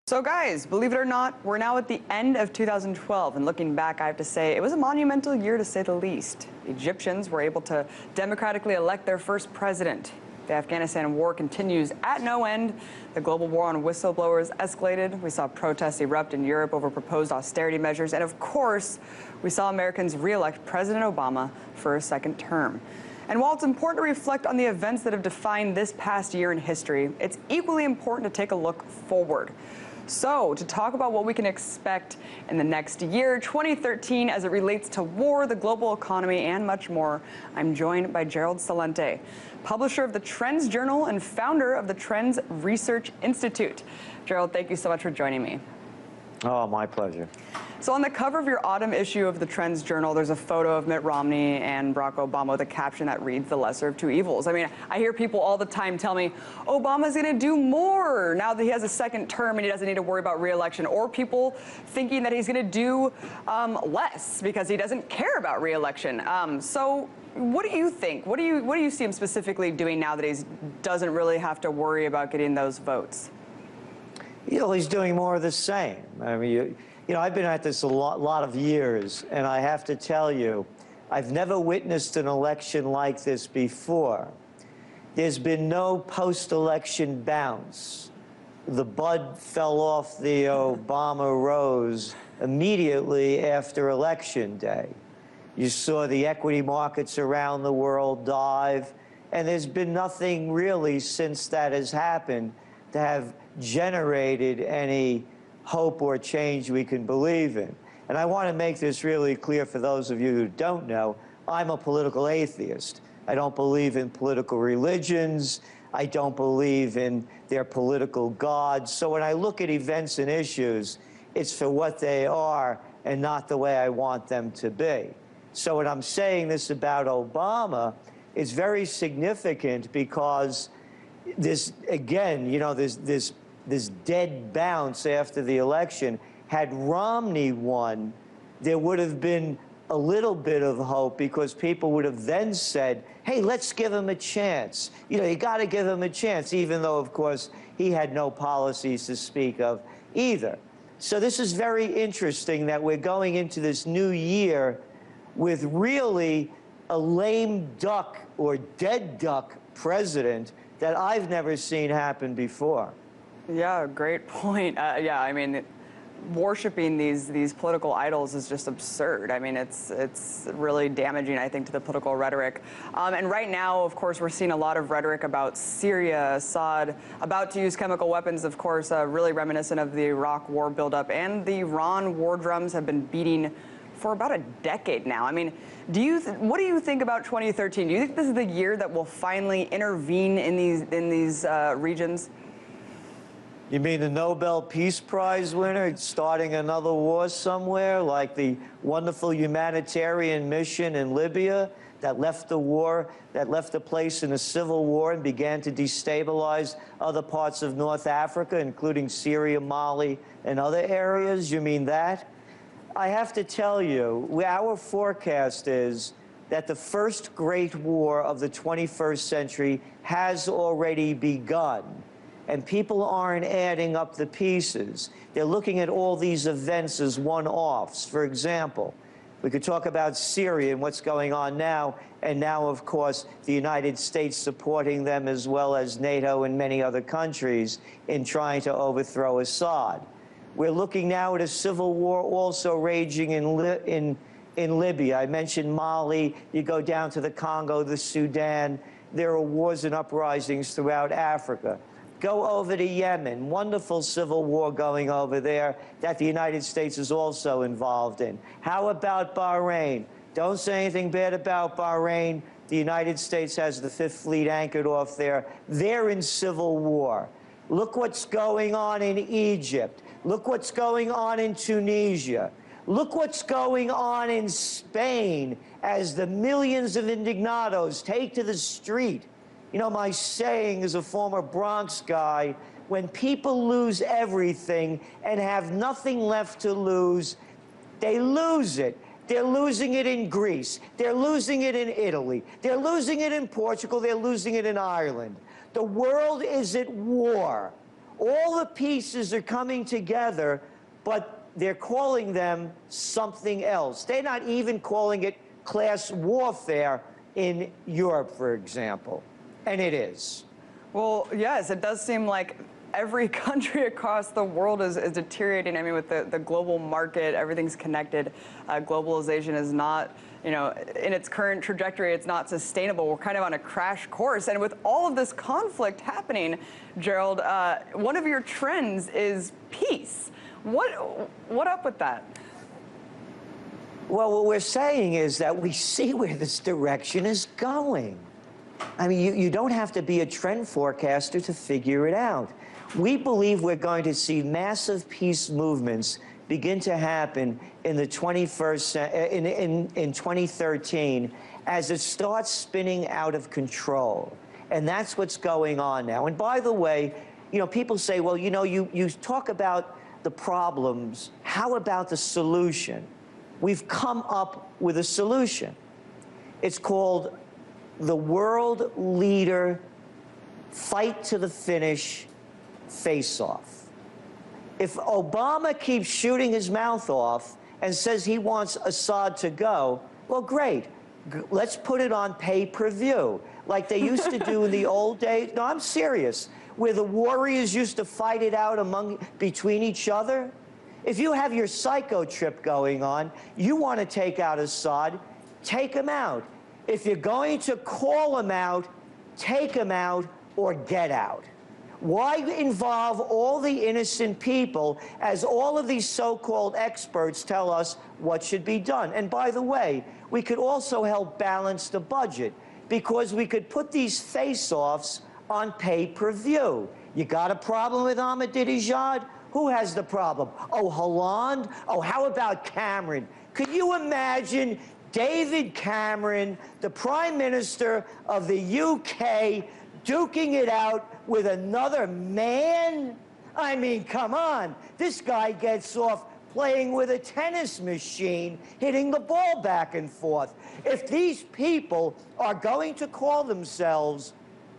So guys, believe it or not, we're now at the end of 2012, and looking back, I have to say, it was a monumental year to say the least. The Egyptians were able to democratically elect their first president. The Afghanistan war continues at no end. The global war on whistleblowers escalated. We saw protests erupt in Europe over proposed austerity measures. And of course, we saw Americans re-elect President Obama for a second term. And while it's important to reflect on the events that have defined this past year in history, it's equally important to take a look forward. So, to talk about what we can expect in the next year, 2013, as it relates to war, the global economy, and much more, I'm joined by Gerald Celente, publisher of the TrendsJournal and founder of the TrendsResearchInstitute. Gerald, thank you so much for joining me. Oh, my pleasure. So on the cover of your autumn issue of the TrendsJournal, there's a photo of Mitt Romney and Barack Obama with a caption that reads, "The lesser of two evils." I mean, I hear people all the time tell me, Obama's going to do more now that he has a second term and he doesn't need to worry about re-election, or people thinking that he's going to do less because he doesn't care about re-election. So what do you think? What do you see him specifically doing now that he doesn't really have to worry about getting those votes? You know, he's doing more of the same. I mean, you know, I've been at this a lot of years, and I have to tell you, I've never witnessed an election like this before. There's been no post-election bounce. The bud fell off the Obama rose immediately after Election Day. You saw the equity markets around the world dive, and there's been nothing really since that has happened to have generated any hope or change we can believe in. And I want to make this really clear for those of you who don't know. I'm a political atheist. I don't believe in political religions. I don't believe in their political gods. So when I look at events and issues, it's for what they are and not the way I want them to be. So when I'm saying this about Obama, it's very significant because this, again, you know, this dead bounce after the election. Had Romney won, there would have been a little bit of hope because people would have then said, hey, let's give him a chance. You know, you got to give him a chance, even though, of course, he had no policies to speak of either. So this is very interesting that we're going into this new year with really a lame duck or dead duck president that I've never seen happen before. Yeah, great point. Yeah, I mean, worshiping these political idols is just absurd. I mean, it's really damaging, I think, to the political rhetoric. And right now, of course, we're seeing a lot of rhetoric about Syria, Assad, about to use chemical weapons, of course, really reminiscent of the Iraq war buildup. And the Iran war drums have been beating for about a decade now. I mean, what do you think about 2013? Do you think this is the year that will finally intervene in these regions? You mean the Nobel Peace Prize winner starting another war somewhere, like the wonderful humanitarian mission in Libya that left the war, that left a place in a civil war and began to destabilize other parts of North Africa, including Syria, Mali, and other areas? You mean that? I have to tell you, our forecast is that the first great war of the 21st century has already begun. And people aren't adding up the pieces. They're looking at all these events as one-offs. For example, we could talk about Syria and what's going on now, and now, of course, the United States supporting them as well as NATO and many other countries in trying to overthrow Assad. We're looking now at a civil war also raging in Libya. I mentioned Mali. You go down to the Congo, the Sudan. There are wars and uprisings throughout Africa. Go over to Yemen, wonderful civil war going over there that the United States is also involved in. How about Bahrain? Don't say anything bad about Bahrain. The United States has the Fifth Fleet anchored off there. They're in civil war. Look what's going on in Egypt. Look what's going on in Tunisia. Look what's going on in Spain as the millions of indignados take to the street. You know, my saying as a former Bronx guy, when people lose everything and have nothing left to lose, they lose it. They're losing it in Greece. They're losing it in Italy. They're losing it in Portugal. They're losing it in Ireland. The world is at war. All the pieces are coming together, but they're calling them something else. They're not even calling it class warfare in Europe, for example. And it is. Well, yes, it does seem like every country across the world is deteriorating. I mean, with the global market, everything's connected. Globalization is not, you know, in its current trajectory, it's not sustainable. We're kind of on a crash course. And with all of this conflict happening, Gerald, one of your trends is peace. What up with that? Well, what we're saying is that we see where this direction is going. I mean, you don't have to be a trend forecaster to figure it out. We believe we're going to see massive peace movements begin to happen in the 21st, in 2013 as it starts spinning out of control. And that's what's going on now. And by the way, you know, people say, well, you know, you talk about the problems. How about the solution? We've come up with a solution. It's called the World Leader Fight to the Finish Face-Off. If Obama keeps shooting his mouth off and says he wants Assad to go, well, great. Let's put it on pay-per-view, like they used to do in the old days. No, I'm serious. Where the warriors used to fight it out between each other. If you have your psycho trip going on, you want to take out Assad, take him out. If you're going to call him out, take him out or get out. Why involve all the innocent people as all of these so-called experts tell us what should be done? And by the way, we could also help balance the budget because we could put these face-offs on pay-per-view. You got a problem with Ahmadinejad? Who has the problem? Oh, Hollande? Oh, how about Cameron? Could you imagine David Cameron, the Prime Minister of the UK, duking it out with another man? I mean, come on. This guy gets off playing with a tennis machine, hitting the ball back and forth. If these people are going to call themselves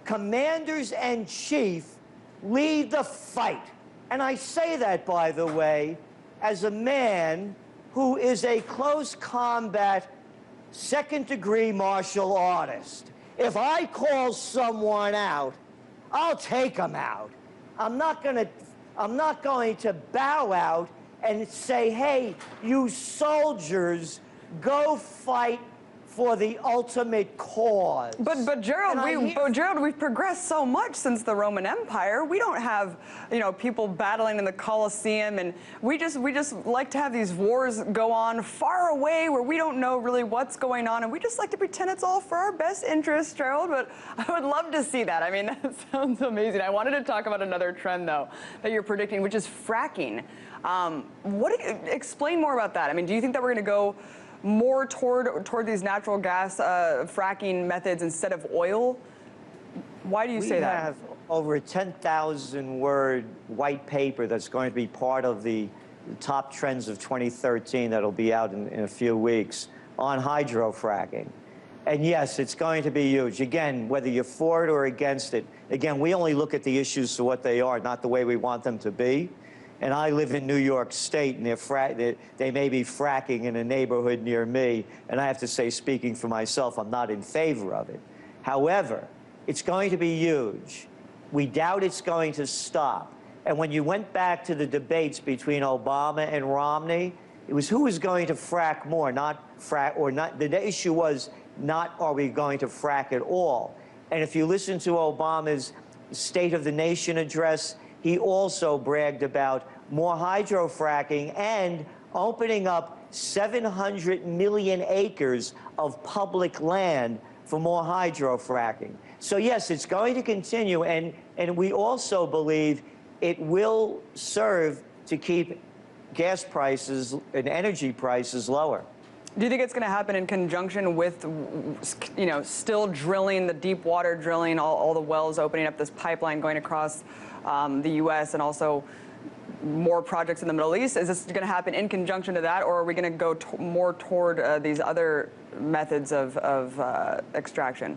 commanders in chief, lead the fight. And I say that, by the way, as a man who is a close combat second-degree martial artist. If I call someone out, I'll take them out. I'm not going to bow out and say, hey, you soldiers, go fight for the ultimate cause. But Gerald, we've progressed so much since the Roman Empire. We don't have, you know, people battling in the Colosseum, and we just like to have these wars go on far away where we don't know really what's going on, and we just like to pretend it's all for our best interest, Gerald. But I would love to see that. I mean, that sounds amazing. I wanted to talk about another trend though that you're predicting, which is fracking. Explain more about that. I mean, do you think that we're going to go more toward these natural gas fracking methods instead of oil? Why do you say that? We have over a 10,000-word white paper that's going to be part of the top trends of 2013 that'll be out in a few weeks on hydrofracking. And yes, it's going to be huge. Again, whether you're for it or against it, again, we only look at the issues for what they are, not the way we want them to be. And I live in New York State, and they may be fracking in a neighborhood near me. And I have to say, speaking for myself, I'm not in favor of it. However, it's going to be huge. We doubt it's going to stop. And when you went back to the debates between Obama and Romney, it was who was going to frack more, not frack, or not. The issue was not are we going to frack at all. And if you listen to Obama's State of the Nation address, he also bragged about more hydrofracking and opening up 700 million acres of public land for more hydrofracking. So yes, it's going to continue, and we also believe it will serve to keep gas prices and energy prices lower. Do you think it's going to happen in conjunction with, you know, still drilling, the deep water drilling, all the wells, opening up this pipeline going across the U.S. and also more projects in the Middle East? Is this going to happen in conjunction to that, or are we going to go more toward these other methods of extraction?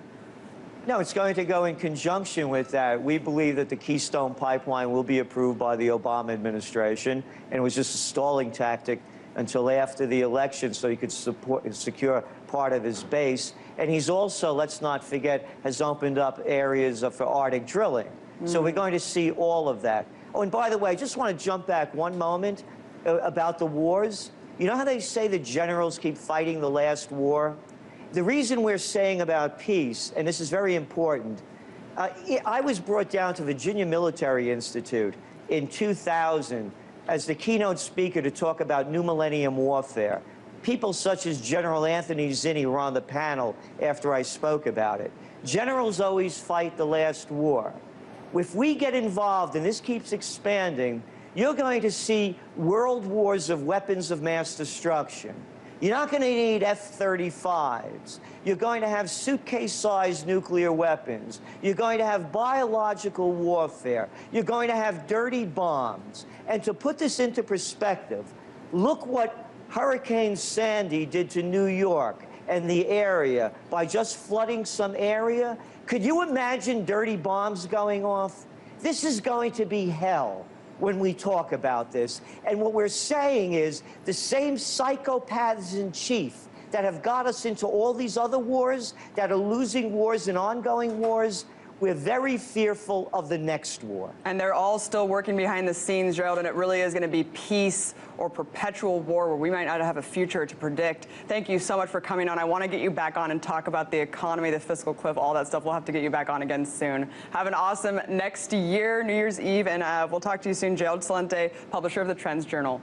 No, it's going to go in conjunction with that. We believe that the Keystone Pipeline will be approved by the Obama administration, and it was just a stalling tactic until after the election so he could secure part of his base. And he's also, let's not forget, has opened up areas for Arctic drilling. So we're going to see all of that. Oh, and by the way, I just want to jump back one moment about the wars. You know how they say the generals keep fighting the last war? The reason we're saying about peace, and this is very important, I was brought down to Virginia Military Institute in 2000 as the keynote speaker to talk about New Millennium Warfare. People such as General Anthony Zinni were on the panel after I spoke about it. Generals always fight the last war. If we get involved, and this keeps expanding, you're going to see world wars of weapons of mass destruction. You're not going to need F-35s. You're going to have suitcase-sized nuclear weapons. You're going to have biological warfare. You're going to have dirty bombs. And to put this into perspective, look what Hurricane Sandy did to New York and the area by just flooding some area. Could you imagine dirty bombs going off? This is going to be hell when we talk about this. And what we're saying is the same psychopaths in chief that have got us into all these other wars, that are losing wars and ongoing wars, we're very fearful of the next war. And they're all still working behind the scenes, Gerald, and it really is going to be peace or perpetual war where we might not have a future to predict. Thank you so much for coming on. I want to get you back on and talk about the economy, the fiscal cliff, all that stuff. We'll have to get you back on again soon. Have an awesome next year, New Year's Eve, and we'll talk to you soon. Gerald Celente, publisher of the Trends Journal.